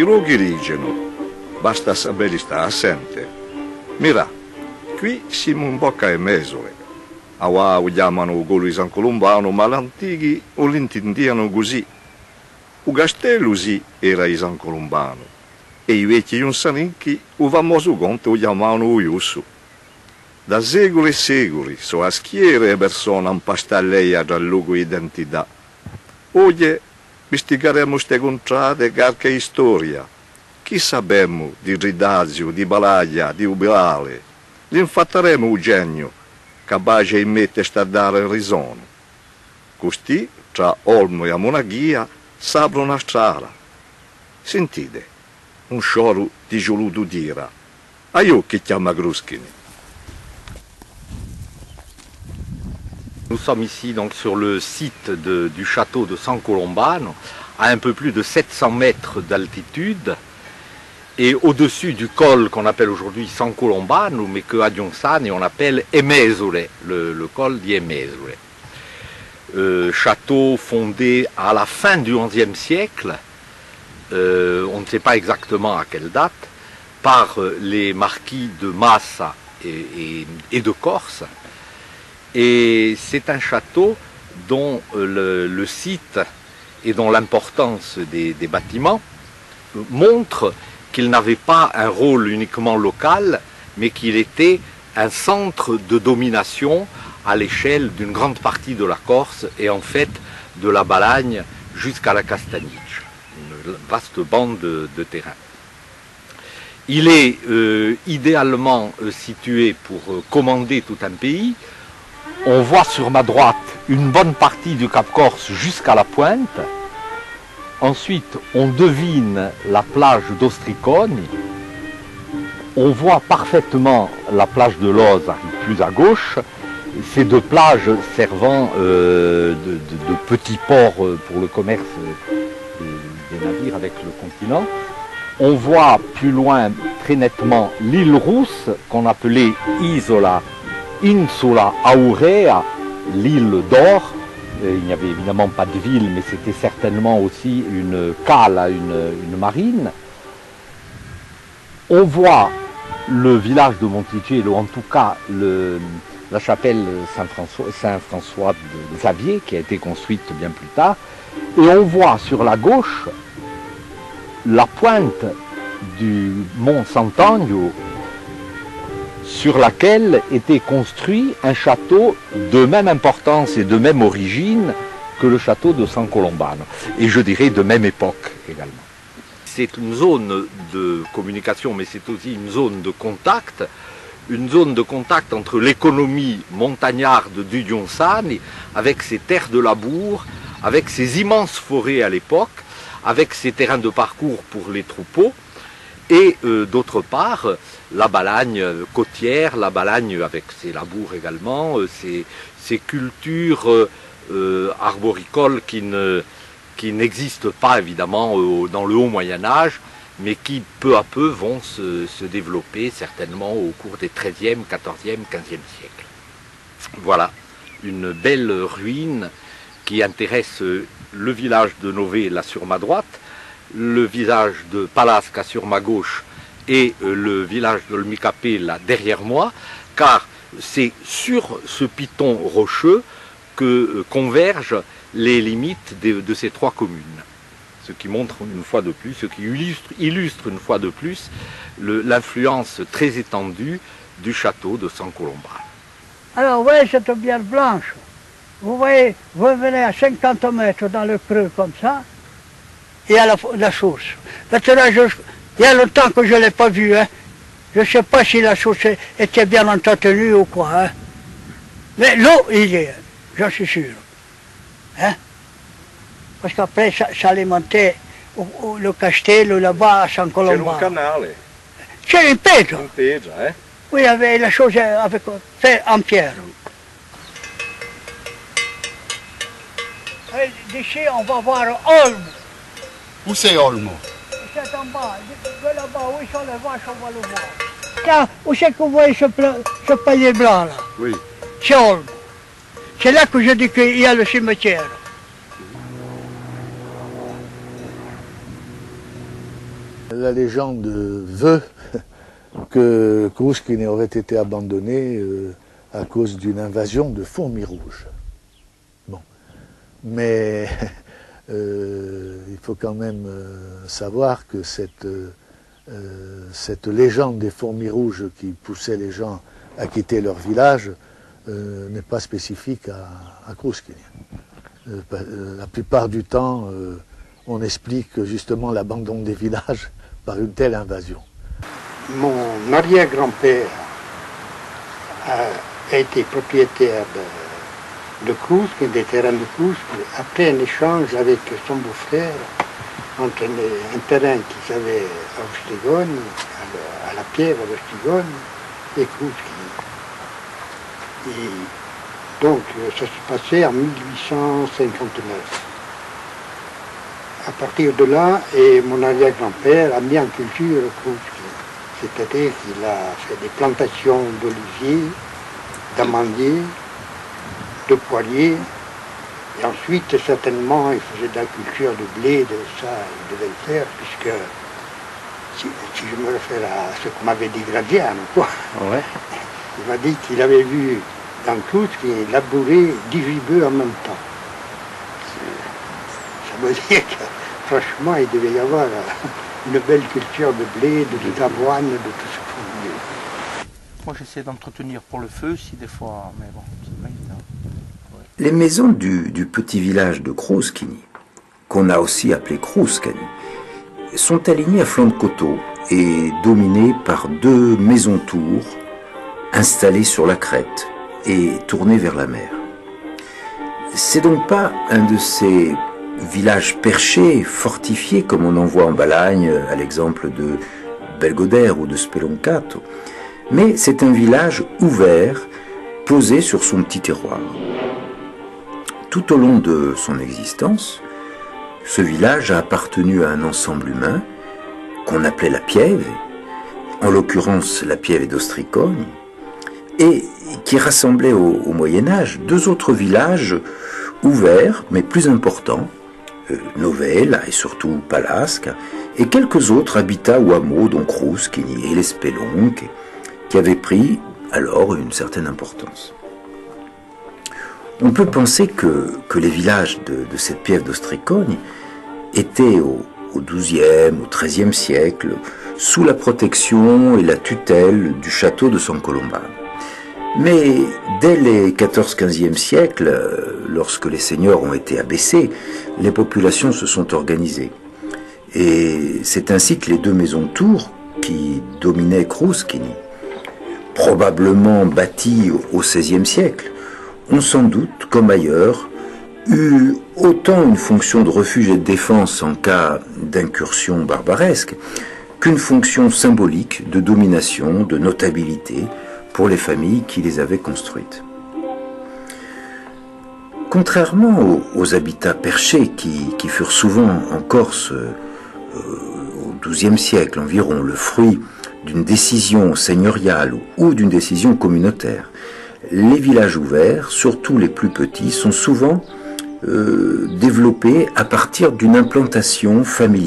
luoghi rigono, basta sapere stare assente. Mira, qui siamo in Bocca e Mesole. Awa lo chiamano Golo di San Colombano, ma l'antichi o l'intendiano così. Il castello sì era di San Colombano e i vecchi Iunsaninchi o famoso conte lo chiamavano Uiusso. Da secoli e secoli so a schiere persone impastalleia dal luogo di identità. Oggi misticheremo queste contrade qualche storia. Chi sapemo di Ridazio, di Balaglia, di Ubiale? L'infatteremo un genio, capace di mettersi a dare ragione. Così, tra Olmo e Monaghia, s'apre una strada. Sentite, un scioro di gioluto dira. A io che chiama Gruschini. Nous sommes ici donc sur le site du château de San Colombano, à un peu plus de 700 mètres d'altitude, et au-dessus du col qu'on appelle aujourd'hui San Colombano, mais que à Dionsane on appelle Emesole, le col di Emesole. Château fondé à la fin du XIe siècle, on ne sait pas exactement à quelle date, par les marquis de Massa et de Corse. Et c'est un château dont le site et dont l'importance des bâtiments montre qu'il n'avait pas un rôle uniquement local, mais qu'il était un centre de domination à l'échelle d'une grande partie de la Corse et en fait de la Balagne jusqu'à la Castagnice, une vaste bande de terrain. Il est idéalement situé pour commander tout un pays. On voit sur ma droite une bonne partie du Cap Corse jusqu'à la pointe. Ensuite, on devine la plage d'Ostriconi. On voit parfaitement la plage de Loz plus à gauche. Ces deux plages servant de petits ports pour le commerce des navires avec le continent. On voit plus loin très nettement l'île Rousse qu'on appelait Insula Aurea, l'île d'or. Il n'y avait évidemment pas de ville, mais c'était certainement aussi une cale, une marine. On voit le village de Monticello, en tout cas la chapelle Saint-François de Xavier, qui a été construite bien plus tard. Et on voit sur la gauche la pointe du mont Sant'Agno, sur laquelle était construit un château de même importance et de même origine que le château de San Colombano, et je dirais de même époque également. C'est une zone de communication, mais c'est aussi une zone de contact entre l'économie montagnarde du Dionsane, avec ses terres de labour, avec ses immenses forêts à l'époque, avec ses terrains de parcours pour les troupeaux, et d'autre part, la Balagne côtière, la Balagne avec ses labours également, ses cultures arboricoles qui n'existent pas évidemment dans le haut Moyen-Âge, mais qui peu à peu vont se développer certainement au cours des XIIIe, XIVe, XVe siècles. Voilà, une belle ruine qui intéresse le village de Nové, là sur ma droite, le village de Palasca sur ma gauche et le village de Olmicapé là derrière moi, car c'est sur ce piton rocheux que convergent les limites de ces trois communes. Ce qui montre une fois de plus, ce qui illustre une fois de plus l'influence très étendue du château de San Colombano. Alors, vous voyez cette bière blanche, vous voyez, vous venez à 50 mètres dans le creux comme ça, il y a la source. Maintenant, il y a longtemps que je ne l'ai pas vue. Hein. Je ne sais pas si la source était bien entretenue ou quoi. Hein. Mais l'eau, il y est, j'en suis sûr. Hein. Parce qu'après, ça alimentait le castello là-bas à San Colombano. C'era un canale. C'era une pète. Une pète, hein. Oui, il y avait la chose faite en pierre. D'ici, on va voir Olmo. Où c'est Olmo? C'est en bas, de là-bas, où ils sont les vaches, on va le voir. Là, où c'est que vous voyez ce palier blanc là? Oui. C'est Olmo. C'est là que je dis qu'il y a le cimetière. La légende veut que Kruškine aurait été abandonné à cause d'une invasion de fourmis rouges. Bon. Mais il faut quand même savoir que cette légende des fourmis rouges qui poussait les gens à quitter leur village n'est pas spécifique à Kruškine. La plupart du temps, on explique justement l'abandon des villages par une telle invasion. Mon arrière-grand-père a été propriétaire de Kruškine, des terrains de Kruškine, après un échange avec son beau-frère entre un terrain qu'ils avaient à Ostigone, à la pierre à Ostigone, et Kruškine. Et donc ça se passait en 1859. À partir de là, et mon arrière-grand-père a mis en culture Kruškine. C'est-à-dire qu'il a fait des plantations d'oliviers, d'amandiers, de poiriers, et ensuite certainement il faisait de la culture de blé, de ça il devait le faire, puisque si je me réfère à ce qu'on m'avait dit Graziano, quoi. Ouais. Il m'a dit qu'il avait vu dans Kruškine labourer 18 bœufs en même temps. Ça veut dire que franchement il devait y avoir une belle culture de blé, de l'avoine, de tout ce qu'on veut. Moi j'essaie d'entretenir pour le feu si des fois, mais bon, c'est pas évident. Ouais. Les maisons du petit village de Kruškine, qu'on a aussi appelé Kruškani, sont alignées à flanc de coteau et dominées par deux maisons-tours installées sur la crête et tournées vers la mer. C'est donc pas un de ces villages perchés, fortifiés, comme on en voit en Balagne, à l'exemple de Belgodère ou de Speloncato, mais c'est un village ouvert, posé sur son petit terroir. Tout au long de son existence, ce village a appartenu à un ensemble humain qu'on appelait la Pieve, en l'occurrence la Pieve d'Ostricogne, et qui rassemblait au Moyen-Âge deux autres villages ouverts, mais plus importants, Novella et surtout Palasca, et quelques autres habitats ou hameaux, dont Kruškine et les Spelonques, qui avaient pris alors une certaine importance. On peut penser que les villages de cette Pieve d'Ostricogne étaient au XIIe, au XIIIe siècle, sous la protection et la tutelle du château de San Colomba. Mais dès les XIV-XVe siècles, lorsque les seigneurs ont été abaissés, les populations se sont organisées. Et c'est ainsi que les deux maisons-tours qui dominaient Kruškine, probablement bâties au XVIe siècle, ont sans doute, comme ailleurs, eu autant une fonction de refuge et de défense en cas d'incursion barbaresque, qu'une fonction symbolique de domination, de notabilité, pour les familles qui les avaient construites. Contrairement aux habitats perchés qui furent souvent en Corse au XIIe siècle environ le fruit d'une décision seigneuriale ou d'une décision communautaire, les villages ouverts, surtout les plus petits, sont souvent développés à partir d'une implantation familiale.